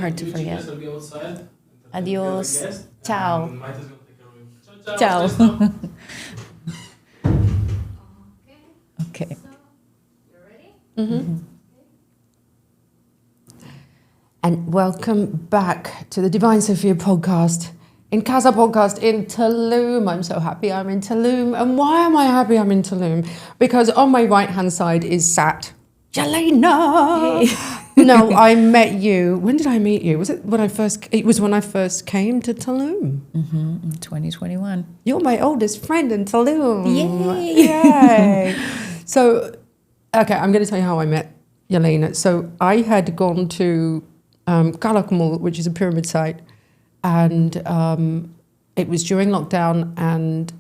Hard to forget. I'll be outside. Adios. Ciao. Might as well take care of you. Ciao. Okay. Okay. So, you're ready? Mm-hmm. And welcome back to the Divine Sofia podcast, in Casa podcast in Tulum. I'm so happy I'm in Tulum. And why am I happy I'm in Tulum? Because on my right-hand side is sat Jelena. Hey. No, I met you. When did I meet you? Was it when I first? It was when I first came to Tulum. Mm-hmm. In 2021. You're my oldest friend in Tulum. Yay! Yay! So, okay, I'm going to tell you how I met Jelena. So I had gone to Kalakmul, which is a pyramid site, and it was during lockdown, and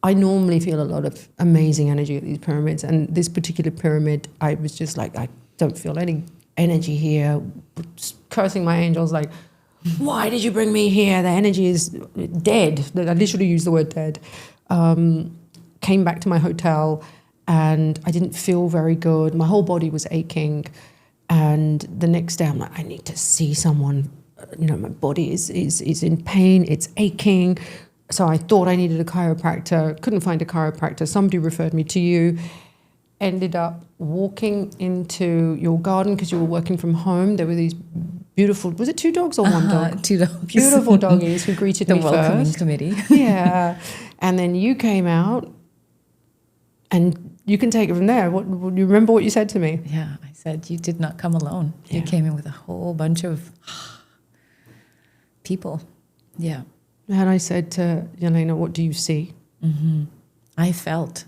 I normally feel a lot of amazing energy at these pyramids, and this particular pyramid, I was just like, I don't feel any energy here, cursing my angels like, why did you bring me here? The energy is dead. I literally used the word dead. Came back to my hotel and I didn't feel very good. My whole body was aching. And the next day I'm like, I need to see someone. You know, my body is in pain. It's aching. So I thought I needed a chiropractor. Couldn't find a chiropractor. Somebody referred me to you. Ended up walking into your garden because you were working from home. There were these beautiful, was it 2 dogs or 1 dog? 2 dogs. Beautiful doggies who greeted the me welcoming first. committee. Yeah. And then you came out and you can take it from there. What you remember what you said to me? Yeah, I said you did not come alone. You Yeah. came in with a whole bunch of people. Yeah. And I said to Jelena, what do you see? Mm-hmm. I felt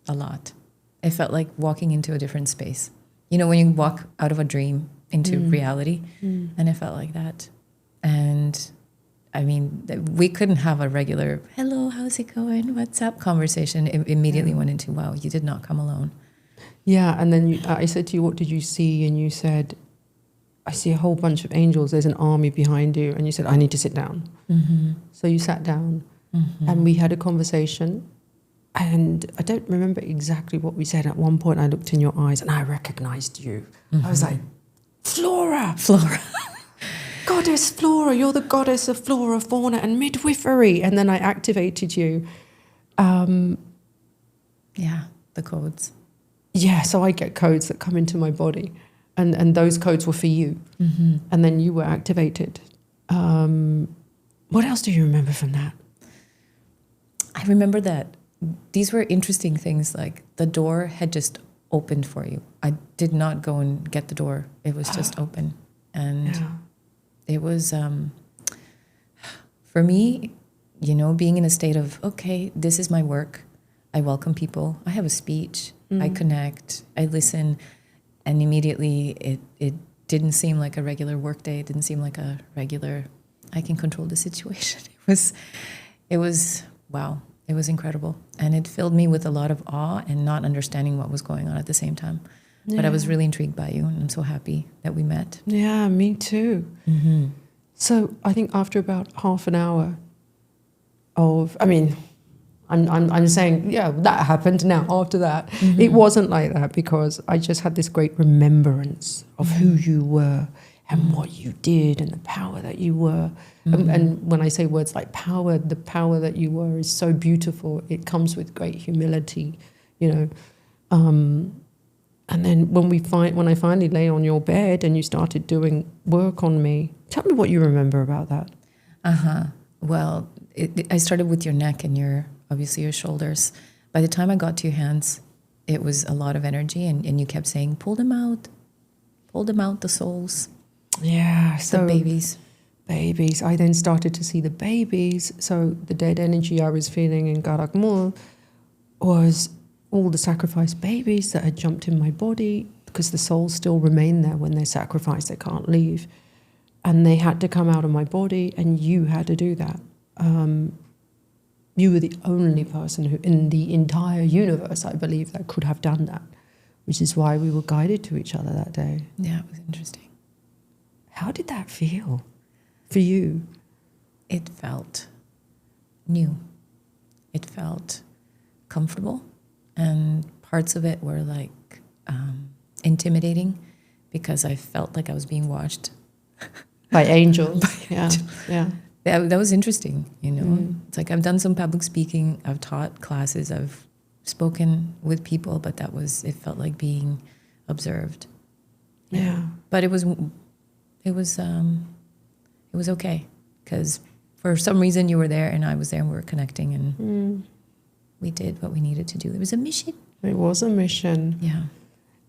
a lot. It felt like walking into a different space. You know, when you walk out of a dream into reality, and it felt like that. And I mean, we couldn't have a regular, hello, how's it going? What's up? Conversation. It immediately went into, wow, you did not come alone. Yeah. And then I said to you, what did you see? And you said, I see a whole bunch of angels. There's an army behind you. And you said, I need to sit down. Mm-hmm. So you sat down Mm-hmm. and we had a conversation. And I don't remember exactly what we said. At one point, I looked in your eyes and I recognized you. Mm-hmm. I was like, Flora, Flora. Goddess Flora, you're the goddess of flora, fauna, and midwifery. And then I activated you. Yeah, the codes. Yeah, so I get codes that come into my body. And those codes were for you. Mm-hmm. And then you were activated. What else do you remember from that? I remember that these were interesting things, like the door had just opened for you. I did not go and get the door. It was just open. And Yeah. it was, for me, you know, being in a state of, okay, this is my work. I welcome people. I have a speech. I connect. I listen. And immediately it didn't seem like a regular work day. It didn't seem like a regular, I can control the situation. It was wow. It was incredible. And it filled me with a lot of awe and not understanding what was going on at the same time. Yeah. But I was really intrigued by you, and I'm so happy that we met. Yeah, me too. Mm-hmm. So I think after about half an hour of, I mean, I'm saying, yeah, that happened. Now after that, it wasn't like that because I just had this great remembrance of who you were and what you did and the power that you were. And when I say words like power, the power that you were is so beautiful. It comes with great humility, you know. And then when I finally lay on your bed and you started doing work on me, tell me what you remember about that. Well, I started with your neck and obviously your shoulders. By the time I got to your hands, it was a lot of energy, and you kept saying, pull them out, the souls, Yeah, so the babies. Babies. I then started to see the babies. So the dead energy I was feeling in Garakmul was all the sacrificed babies that had jumped in my body because the souls still remain there when they're sacrificed. They can't leave. And they had to come out of my body, and you had to do that. You were the only person who, in the entire universe, I believe, that could have done that, which is why we were guided to each other that day. Yeah, it was interesting. How did that feel for you? It felt new. It felt comfortable, and parts of it were like intimidating because I felt like I was being watched. By angels. Yeah. That was interesting, you know. It's like I've done some public speaking, I've taught classes, I've spoken with people, but it felt like being observed. Yeah. But it was okay, because for some reason you were there and I was there and we were connecting, and we did what we needed to do. It was a mission. It was a mission. Yeah.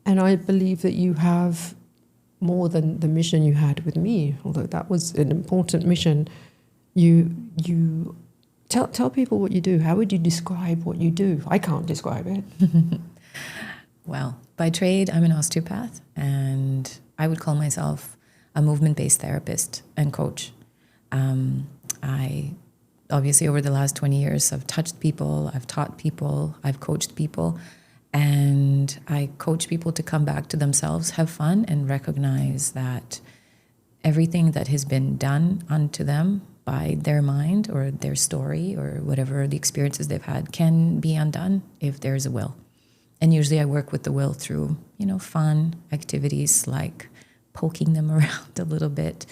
And I believe that you have more than the mission you had with me, although that was an important mission. You tell people what you do. How would you describe what you do? I can't describe it. Well, by trade, I'm an osteopath, and I would call myself a movement-based therapist and coach. I obviously, over the last 20 years, I've touched people, I've taught people, I've coached people, and I coach people to come back to themselves, have fun, and recognize that everything that has been done unto them by their mind or their story or whatever the experiences they've had can be undone if there's a will. And usually I work with the will through, fun activities like poking them around a little bit,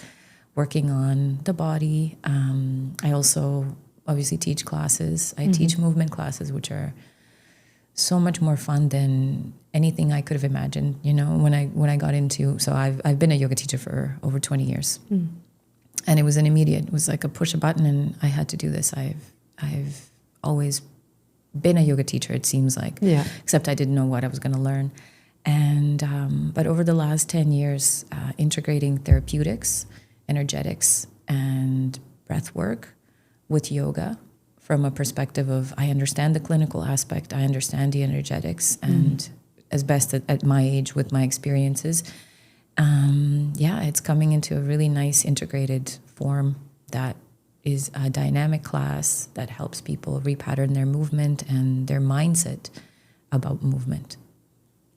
working on the body. I also obviously teach classes. I teach movement classes, which are so much more fun than anything I could have imagined. When I got into, so I've been a yoga teacher for over 20 years, and it was an immediate. It was like a push a button, and I had to do this. I've always been a yoga teacher. It seems like, except I didn't know what I was going to learn. And but over the last 10 years, integrating therapeutics, energetics, and breath work with yoga, from a perspective of I understand the clinical aspect, I understand the energetics, and as best at my age with my experiences, it's coming into a really nice integrated form that is a dynamic class that helps people repattern their movement and their mindset about movement.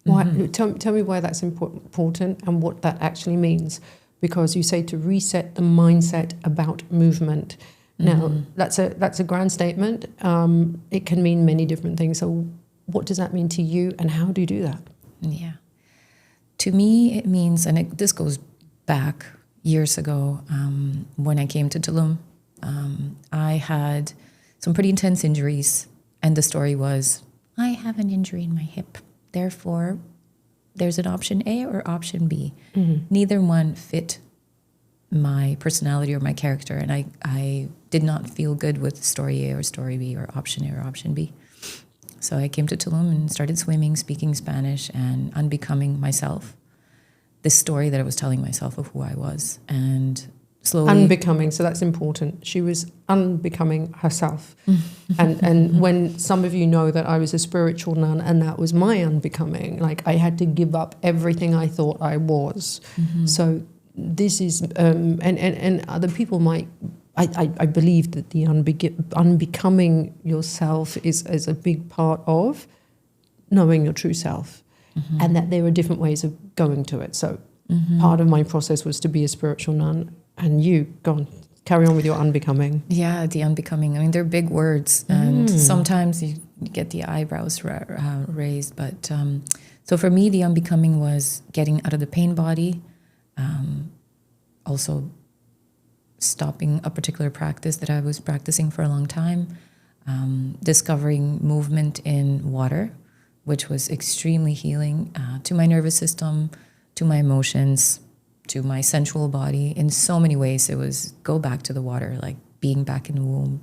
Why? Tell me why that's important and what that actually means, because you say to reset the mindset about movement. Now, that's a grand statement. It can mean many different things. So what does that mean to you, and how do you do that? Yeah. To me, it means, and this goes back years ago, when I came to Tulum, I had some pretty intense injuries, and the story was, I have an injury in my hip. Therefore, there's an option A or option B. Neither one fit my personality or my character, and I did not feel good with story A or story B or option A or option B. So I came to Tulum and started swimming, speaking Spanish, and unbecoming myself. This story that I was telling myself of who I was, and slowly unbecoming. So that's important. She was unbecoming herself, and when some of you know that I was a spiritual nun, and that was my unbecoming. Like I had to give up everything I thought I was. So this is, and other people might. I believe that the unbecoming yourself is a big part of knowing your true self, and that there are different ways of going to it. So part of my process was to be a spiritual nun, and you, go on, carry on with your unbecoming. Yeah, the unbecoming. I mean, they're big words, and sometimes you get the eyebrows raised. But so for me, the unbecoming was getting out of the pain body, also stopping a particular practice that I was practicing for a long time, discovering movement in water, which was extremely healing to my nervous system, to my emotions, to my sensual body. In so many ways, it was go back to the water, like being back in the womb.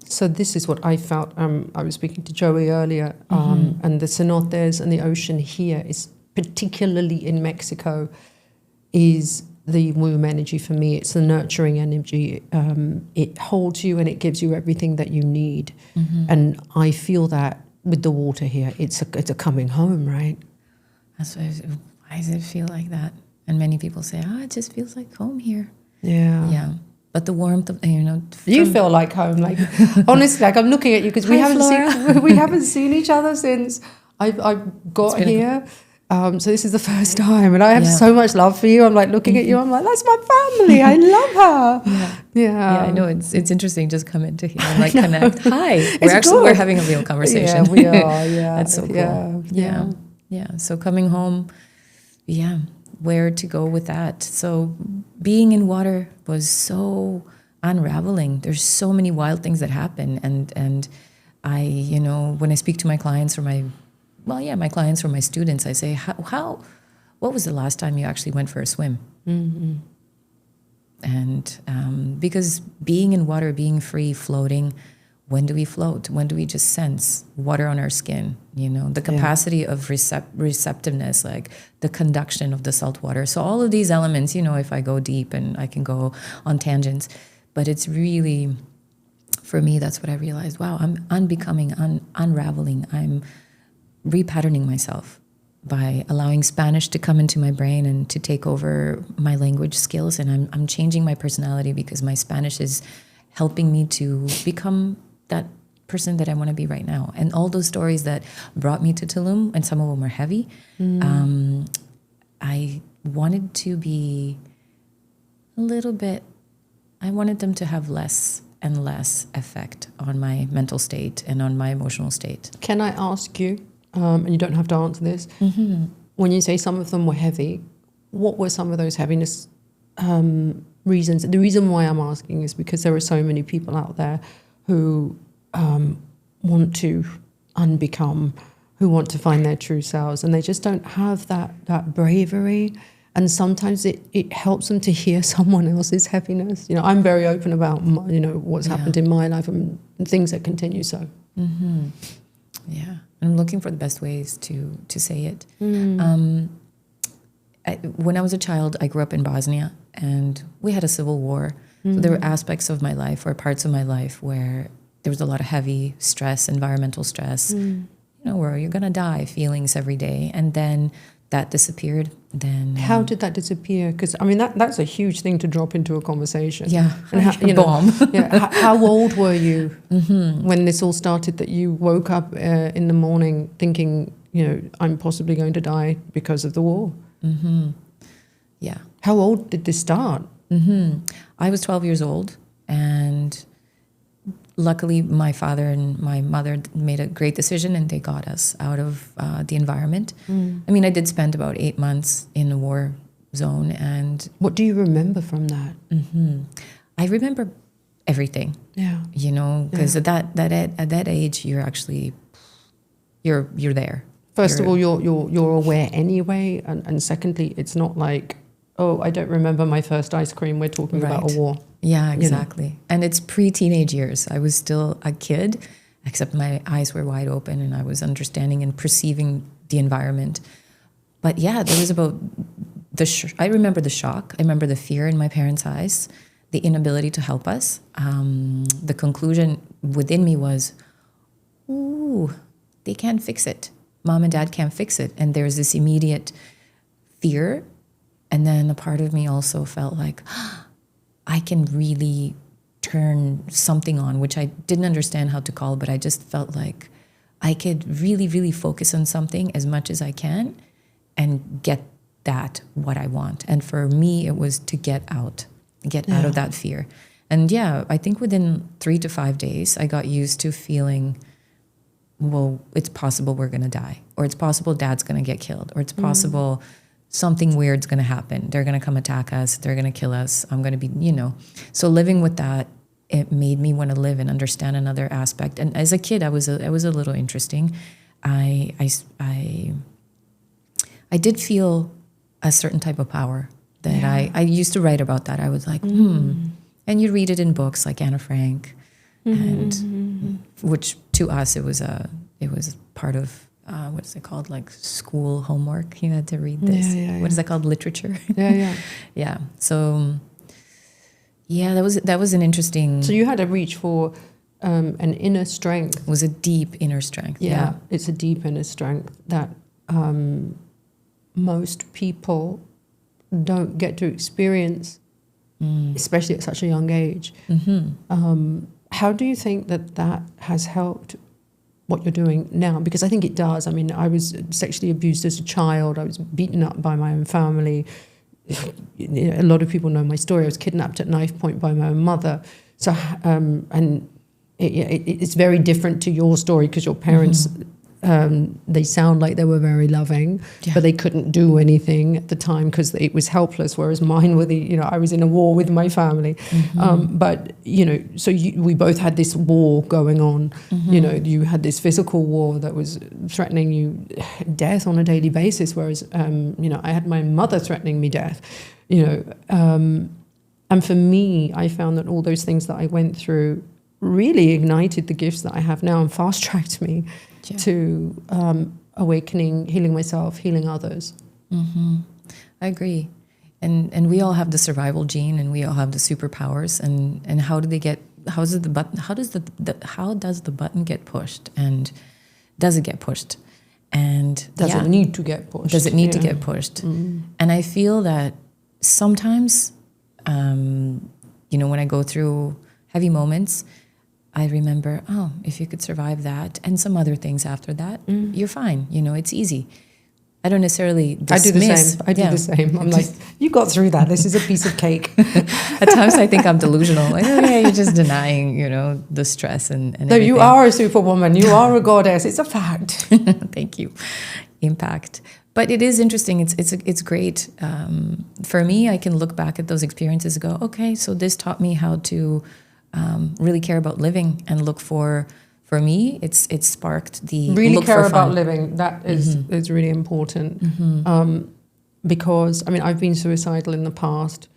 So this is what I felt. I was speaking to Joey earlier, and the cenotes and the ocean here is, particularly in Mexico, is the womb energy for me. It's the nurturing energy. It holds you and it gives you everything that you need. And I feel that with the water here. It's a coming home, right? That's why does it feel like that? And many people say, it just feels like home here. Yeah. Yeah. But the warmth of, you feel like home. Like honestly, like I'm looking at you because we haven't seen each other since I got here. So this is the first time, and I have so much love for you. I'm like looking at you. I'm like, that's my family. I love her. Yeah. I know it's interesting. Just come into here and like connect. Hi. We're having a real conversation. Yeah, we are. Yeah, that's so cool. Yeah. Yeah. So coming home, where to go with that. So being in water was so unraveling. There's so many wild things that happen. And I, you know, when I speak to my clients or my clients or my students, I say, what was the last time you actually went for a swim? Mm-hmm. And because being in water, being free, floating, when do we float? When do we just sense water on our skin? You know, the capacity of receptiveness, like the conduction of the salt water. So all of these elements, you know, if I go deep and I can go on tangents, but it's really, for me, that's what I realized. Wow, I'm unbecoming, unraveling. I'm repatterning myself by allowing Spanish to come into my brain and to take over my language skills. And I'm changing my personality because my Spanish is helping me to become that person that I want to be right now. And all those stories that brought me to Tulum, and some of them are heavy, I wanted to be a little bit, I wanted them to have less and less effect on my mental state and on my emotional state. Can I ask you, and you don't have to answer this, when you say some of them were heavy, what were some of those heaviness reasons? The reason why I'm asking is because there are so many people out there who want to unbecome, who want to find their true selves, and they just don't have that bravery. And sometimes it helps them to hear someone else's heaviness. You know, I'm very open about what's happened in my life and things that continue. So, yeah, I'm looking for the best ways to say it. When I was a child, I grew up in Bosnia, and we had a civil war. So there were aspects of my life or parts of my life where there was a lot of heavy stress, environmental stress, where you're going to die feelings every day. And then that disappeared. Then how did that disappear? Because, I mean, that's a huge thing to drop into a conversation. Yeah, and bomb. How old were you when this all started, that you woke up in the morning thinking, I'm possibly going to die because of the war? Yeah. How old did this start? I was 12 years old, and luckily my father and my mother made a great decision, and they got us out of the environment. I mean, I did spend about 8 months in a war zone. And what do you remember from that? I remember everything. Yeah. Because at that age, you're actually you're there. First of all, you're aware anyway, and secondly, it's not like, oh, I don't remember my first ice cream. We're talking about a war. Yeah, exactly. And it's pre-teenage years. I was still a kid, except my eyes were wide open and I was understanding and perceiving the environment. But yeah, there was about I remember the shock. I remember the fear in my parents' eyes, the inability to help us. The conclusion within me was, ooh, they can't fix it. Mom and dad can't fix it. And there's this immediate fear. And then a part of me also felt like, I can really turn something on, which I didn't understand how to call, but I just felt like I could really, really focus on something as much as I can and get that what I want. And for me, it was to get out of that fear. And yeah, I think within 3 to 5 days, I got used to feeling, well, it's possible we're going to die, or it's possible dad's going to get killed, or it's possible something weird's going to happen. They're going to come attack us. They're going to kill us. I'm going to be, So living with that, it made me want to live and understand another aspect. And as a kid, I was a little interesting. I did feel a certain type of power that I used to write about that. I was like, And you read it in books like Anne Frank, and which to us, it was part of, what is it called? Like school homework. You had to read this. What is that called? Literature. Yeah. So, that was an interesting. So you had to reach for an inner strength. It was a deep inner strength. Yeah, it's a deep inner strength that most people don't get to experience, especially at such a young age. How do you think that has helped what you're doing now? Because I think it does. I mean, I was sexually abused as a child. I was beaten up by my own family. A lot of people know my story. I was kidnapped at knife point by my own mother. So, and it's very different to your story because your parents they sound like they were very loving, but they couldn't do anything at the time because it was helpless. Whereas mine were I was in a war with my family. But, so we both had this war going on. You had this physical war that was threatening you death on a daily basis. Whereas, I had my mother threatening me death, and for me, I found that all those things that I went through really ignited the gifts that I have now and fast-tracked me to awakening, healing myself, healing others. I agree. And we all have the survival gene, and we all have the superpowers. And how does the button get pushed? And does it get pushed? And does it need to get pushed? Does it need to get pushed? And I feel that sometimes, when I go through heavy moments, I remember, if you could survive that and some other things after that, you're fine. It's easy. I don't necessarily dismiss. I do the same. I'm like, you got through that. This is a piece of cake. At times I think I'm delusional. Like, you're just denying, the stress and no, everything. You are a superwoman. You are a goddess. It's a fact. Thank you. Impact. But it is interesting. It's great. For me, I can look back at those experiences and go, okay, so this taught me how to really care about living and look for me, it's sparked the really look care for about fun. living. That is really important. Because I've been suicidal in the past.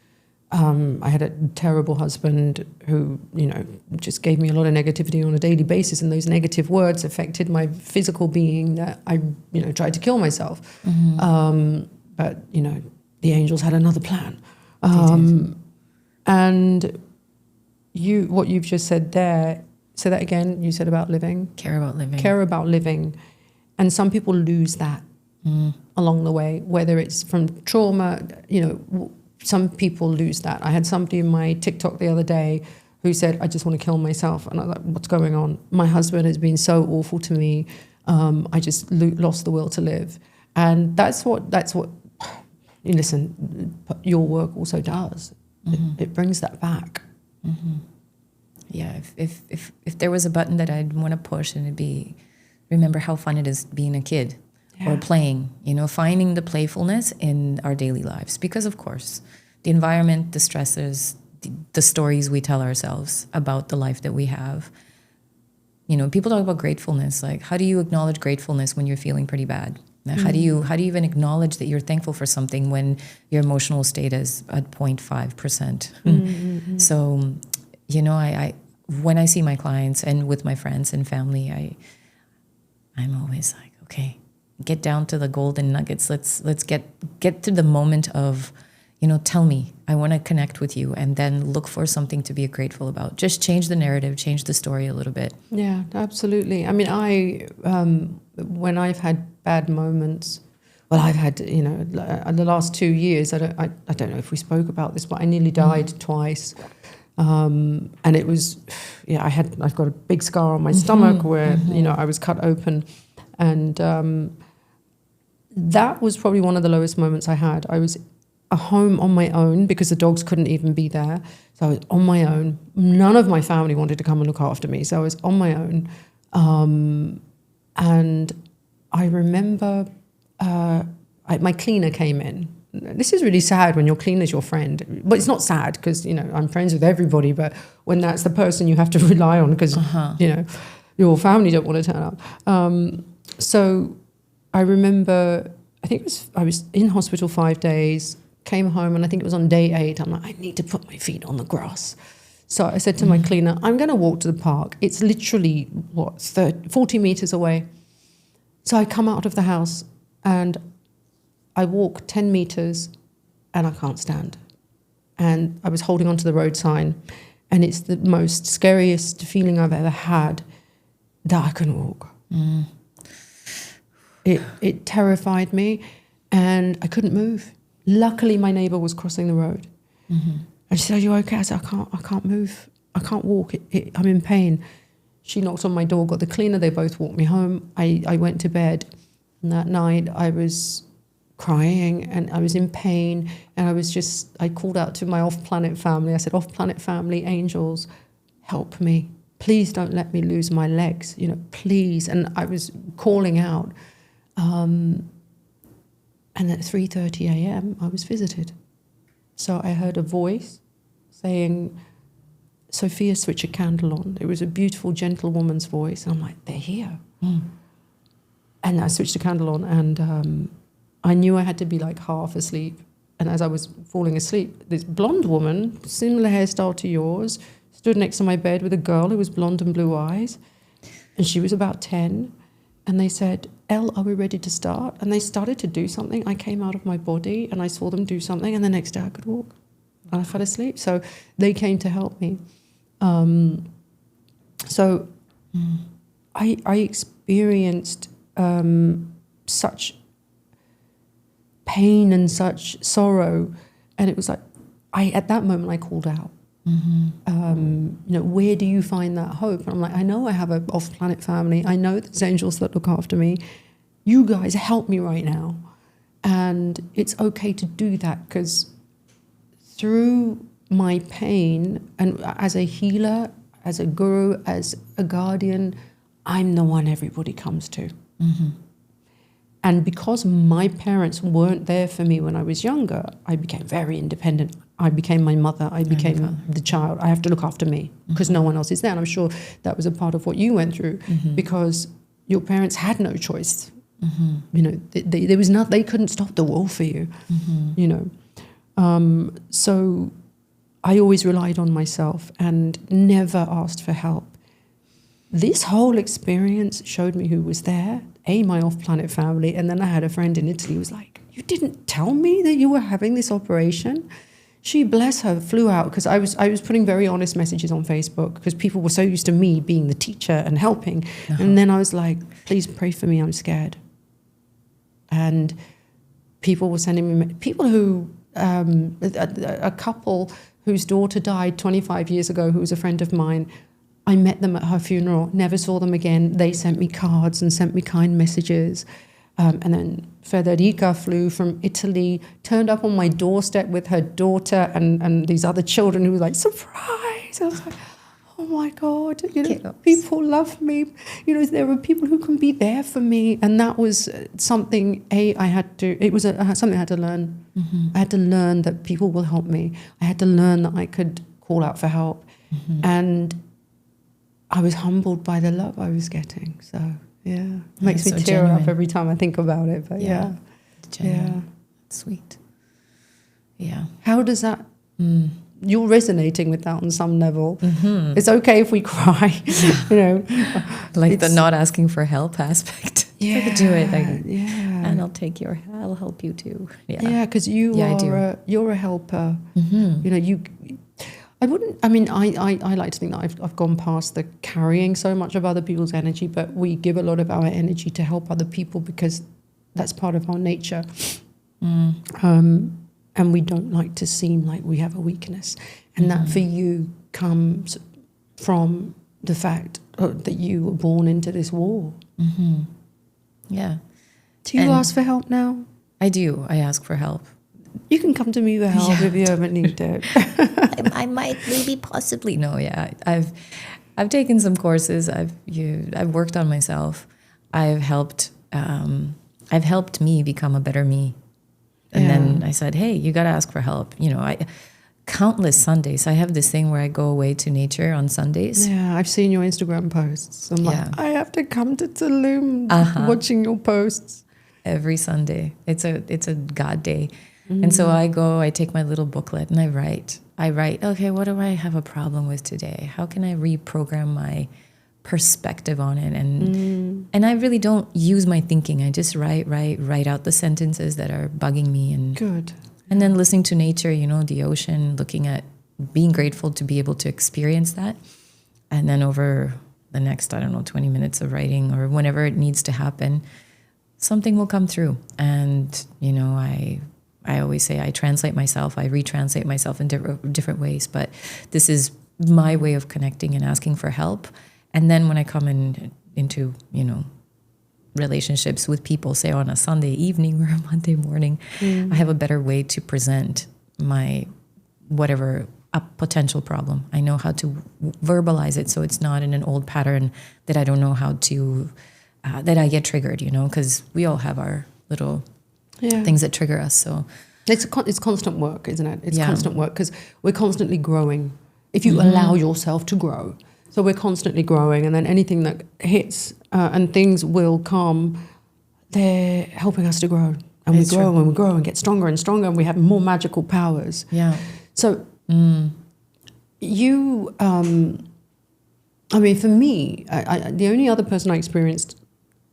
I had a terrible husband who just gave me a lot of negativity on a daily basis, and those negative words affected my physical being. That I tried to kill myself, but the angels had another plan. And what you've just said there. Say that again. You said about living. Care about living. Care about living. And some people lose that along the way, whether it's from trauma, some people lose that. I had somebody in my TikTok the other day who said, I just want to kill myself. And I was like, what's going on? My husband has been so awful to me. I just lost the will to live. And that's what listen, your work also does. It brings that back. Yeah, if there was a button that I'd want to push, and it'd be, remember how fun it is being a kid or playing, finding the playfulness in our daily lives. Because of course, the environment, the stressors, the stories we tell ourselves about the life that we have. People talk about gratefulness. Like, how do you acknowledge gratefulness when you're feeling pretty bad? How do you even acknowledge that you're thankful for something when your emotional state is at 0.5%? So, I when I see my clients and with my friends and family, I'm always like, okay, get down to the golden nuggets. Let's get to the moment of, tell me, I want to connect with you, and then look for something to be grateful about. Just change the narrative, change the story a little bit. Yeah, absolutely. I mean, when I've had bad moments, well, I've had, the last 2 years, I don't know if we spoke about this, but I nearly died twice. And it was, I've got a big scar on my stomach where, I was cut open. And that was probably one of the lowest moments I had. I was at home on my own because the dogs couldn't even be there. So I was on my own. None of my family wanted to come and look after me. So I was on my own. And I remember my cleaner came in. This is really sad when your cleaner's your friend. But it's not sad because, I'm friends with everybody. But when that's the person you have to rely on because, your family don't want to turn up. So I remember, I was in hospital 5 days, came home, and I think it was on day 8. I'm like, I need to put my feet on the grass. So I said to my cleaner, I'm going to walk to the park. It's literally, 40 meters away. So I come out of the house and I walk 10 meters and I can't stand. And I was holding onto the road sign, and it's the most scariest feeling I've ever had that I couldn't walk. It terrified me, and I couldn't move. Luckily, my neighbor was crossing the road. And she said, are you okay? I said, I can't move. I can't walk. I'm in pain. She knocked on my door, got the cleaner. They both walked me home. I went to bed. And that night, I was crying and I was in pain. And I called out to my off-planet family. I said, off-planet family, angels, help me. please don't let me lose my legs, please. And I was calling out. And at 3:30 a.m., I was visited. So I heard a voice saying, Sophia, switch a candle on. It was a beautiful, gentle woman's voice. And I'm like, they're here. And I switched the candle on, and I knew I had to be like half asleep. And as I was falling asleep, this blonde woman, similar hairstyle to yours, stood next to my bed with a girl who was blonde and blue eyes. And she was about 10. And they said, Elle, are we ready to start? And they started to do something. I came out of my body and I saw them do something, and the next day I could walk. And I fell asleep. So they came to help me. I experienced such pain and such sorrow. And it was like, at that moment I called out. Where do you find that hope? And I'm like, I know I have an off-planet family. I know there's angels that look after me. You guys help me right now. And it's okay to do that, because through my pain, and as a healer, as a guru, as a guardian, I'm the one everybody comes to. And because my parents weren't there for me when I was younger, I became very independent. I became my mother. I became the child. I have to look after me because no one else is there. And I'm sure that was a part of what you went through, because your parents had no choice. There was not. They couldn't stop the war for you. So I always relied on myself and never asked for help. This whole experience showed me who was there. My off-planet family, and then I had a friend in Italy who was like, you didn't tell me that you were having this operation? She, bless her, flew out, because I was putting very honest messages on Facebook, because people were so used to me being the teacher and helping. And then I was like, please pray for me, I'm scared. And people were sending me, people who, a couple whose daughter died 25 years ago, who was a friend of mine, I met them at her funeral, never saw them again. They sent me cards and sent me kind messages. And then Federica flew from Italy, turned up on my doorstep with her daughter and these other children who were like, surprise! I was like, oh my God, people love me. There are people who can be there for me. And that was something, something I had to learn. I had to learn that people will help me. I had to learn that I could call out for help. And I was humbled by the love I was getting. So, yeah. It makes me tear up every time I think about it. But yeah. Sweet. Yeah. How does that... You're resonating with that on some level. It's okay if we cry, Like the not asking for help aspect. Yeah. Do it. And I'll help you too. Yeah, because you're a helper. I like to think that I've gone past the carrying so much of other people's energy, but we give a lot of our energy to help other people because that's part of our nature. And we don't like to seem like we have a weakness. And that for you comes from the fact that you were born into this war. Yeah. Do you ask for help now? I do. I ask for help. You can come to me for help if you ever need it. I might, maybe, possibly. No, yeah. I've taken some courses. I've worked on myself. I've helped me become a better me. And then I said, hey, you got to ask for help. Countless Sundays. I have this thing where I go away to nature on Sundays. Yeah, I've seen your Instagram posts. I'm like, I have to come to Tulum watching your posts. Every Sunday. It's a God day. And so I take my little booklet and I write, okay, what do I have a problem with today? How can I reprogram my perspective on it? And I really don't use my thinking. I just write out the sentences that are bugging me. And good. And then listening to nature, the ocean, looking at being grateful to be able to experience that. And then over the next, 20 minutes of writing or whenever it needs to happen, something will come through. And, I always say I translate myself, I retranslate myself in different ways, but this is my way of connecting and asking for help. And then when I come into, relationships with people, say on a Sunday evening or a Monday morning, I have a better way to present my whatever a potential problem. I know how to verbalize it so it's not in an old pattern that I don't know how to, that I get triggered, because we all have our little things that trigger us. So it's constant work, isn't it? It's constant work because we're constantly growing. If you allow yourself to grow. So we're constantly growing, and then anything that hits and things will come, they're helping us to grow. And we grow and we grow and get stronger and stronger, and we have more magical powers. Yeah. So you, I mean, for me, the only other person I experienced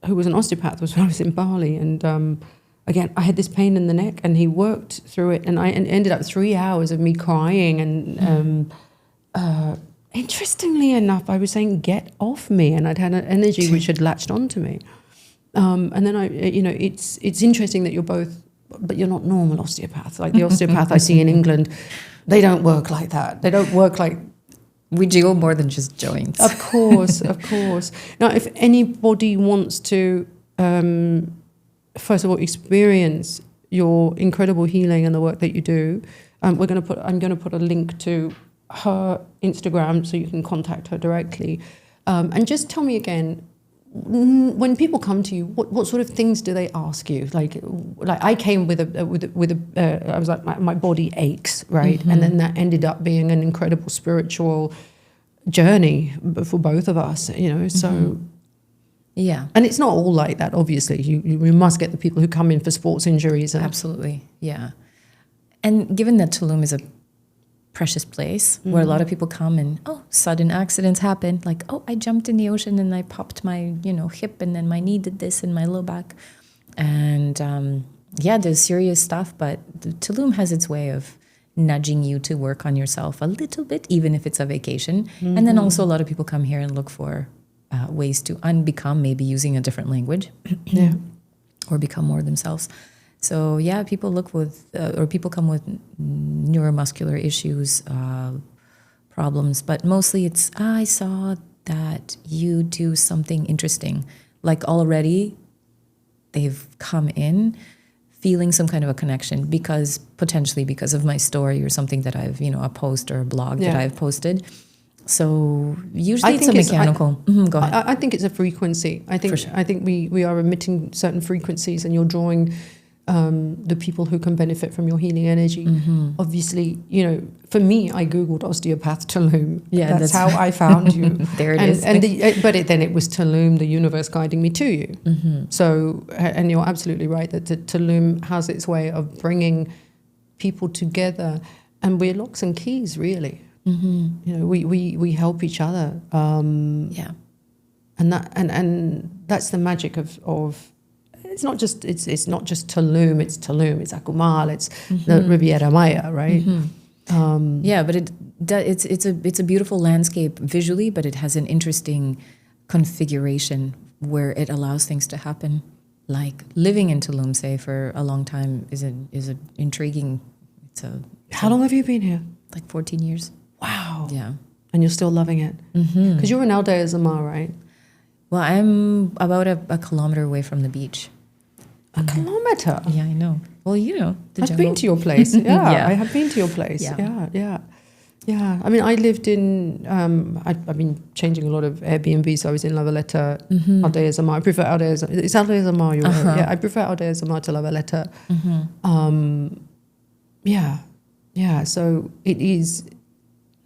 who was an osteopath was when I was in Bali. And again, I had this pain in the neck, and he worked through it. And it ended up 3 hours of me crying. And interestingly enough, I was saying, get off me. And I'd had an energy which had latched onto me. And then it's interesting that you're both, but you're not normal osteopaths. Like the osteopath I see in England, they don't work like that. They don't work like... We jiggle more than just joints. Of course, of course. Now, if anybody wants to, first of all, experience your incredible healing and the work that you do, I'm going to put a link to her Instagram so you can contact her directly. And just tell me again, when people come to you, what sort of things do they ask you? Like I came with I was like, my body aches, right? And then that ended up being an incredible spiritual journey for both of us, so. Yeah. And it's not all like that, obviously. You must get the people who come in for sports injuries. Absolutely, yeah. And given that Tulum is a precious place where a lot of people come and sudden accidents happen, like I jumped in the ocean and I popped my hip, and then my knee did this and my low back, and there's serious stuff, but Tulum has its way of nudging you to work on yourself a little bit, even if it's a vacation. And then also a lot of people come here and look for ways to unbecome, maybe using a different language or become more themselves. So people people come with neuromuscular issues, problems, but mostly it's, I saw that you do something interesting. Like already they've come in feeling some kind of a connection potentially because of my story or something that I've, a post or a blog that I've posted. So usually it's a mechanical. Go ahead. I think it's a frequency. I think we are emitting certain frequencies, and you're drawing the people who can benefit from your healing energy. Obviously, for me, I Googled osteopath Tulum. Yeah, that's how I found you. There it is. Then it was Tulum, the universe guiding me to you. So, and you're absolutely right that Tulum has its way of bringing people together, and we're locks and keys, really. We help each other. And that's the magic of. It's not just Tulum. It's Akumal. It's the Riviera Maya, right? But it's a beautiful landscape visually, but it has an interesting configuration where it allows things to happen. Like living in Tulum, say, for a long time is intriguing. How long have you been here? Like 14 years. Wow. Yeah. And you're still loving it? Because you're in Aldea Zamar, right? Well, I'm about a kilometer away from the beach. A kilometer? Yeah, I know. Well, I've been to your place. Yeah, I have been to your place. Yeah. I mean, I lived in, I've been changing a lot of Airbnb, so I was in La Valletta, Aldea Zamar. I prefer Aldea Zamar. It's Aldea Zamar, you're right. Yeah, I prefer Aldea Zamar to La Valletta. So it is,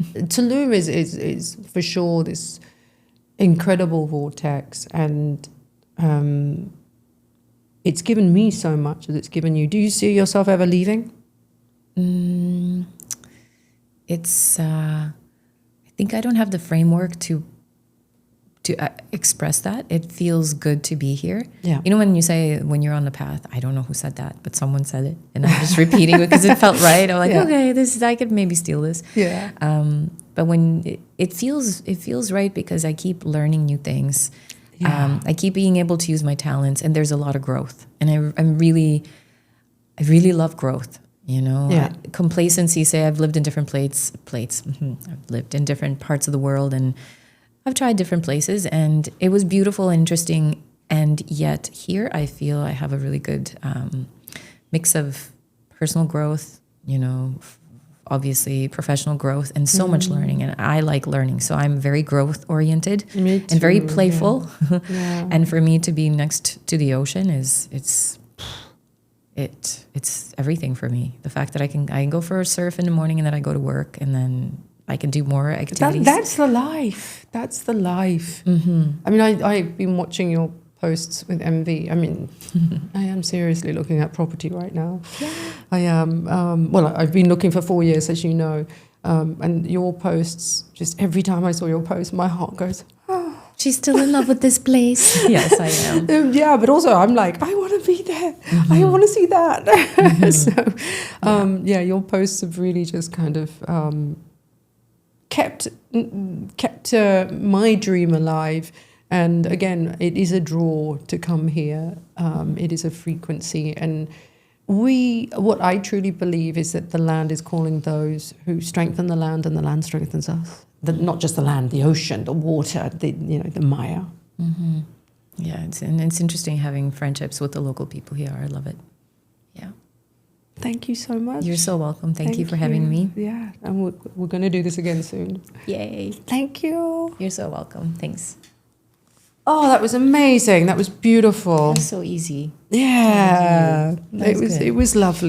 Tulum is for sure this incredible vortex, and it's given me so much as it's given you. Do you see yourself ever leaving? It's I think I don't have the framework to express that. It feels good to be here. Yeah. When you say when you're on the path, I don't know who said that, but someone said it, and I'm just repeating it because it felt right. I'm like, okay, I could maybe steal this. Yeah. But when it feels right because I keep learning new things. Yeah. I keep being able to use my talents, and there's a lot of growth, and I really love growth. Complacency. Say I've lived in different plates. I've lived in different parts of the world, and I've tried different places, and it was beautiful and interesting. And yet here, I feel I have a really good mix of personal growth, obviously professional growth and so much learning, and I like learning, so I'm very growth oriented Me and very too, playful. Yeah. And for me to be next to the ocean it's everything for me. The fact that I can go for a surf in the morning and then I go to work and then I can do more activities. That's the life. That's the life. I mean, I've been watching your posts with MV. I mean, I am seriously looking at property right now. Yeah. I am. Well, I've been looking for 4 years, as you know. And your posts, just every time I saw your post, my heart goes, oh. She's still in love with this place. Yes, I am. Yeah, but also I'm like, I want to be there. I want to see that. So, your posts have really just kind of kept my dream alive. And again, it is a draw to come here. It is a frequency. And what I truly believe is that the land is calling those who strengthen the land, and the land strengthens us. Not just the land, the ocean, the water, the Maya. Mm-hmm. Yeah, it's interesting having friendships with the local people here. I love it. Yeah. Thank you so much. You're so welcome. Thank you for having me. Yeah, and we're going to do this again soon. Yay. Thank you. You're so welcome. Thanks. Oh, that was amazing. That was beautiful. That was so easy. Yeah, That was good. It was lovely.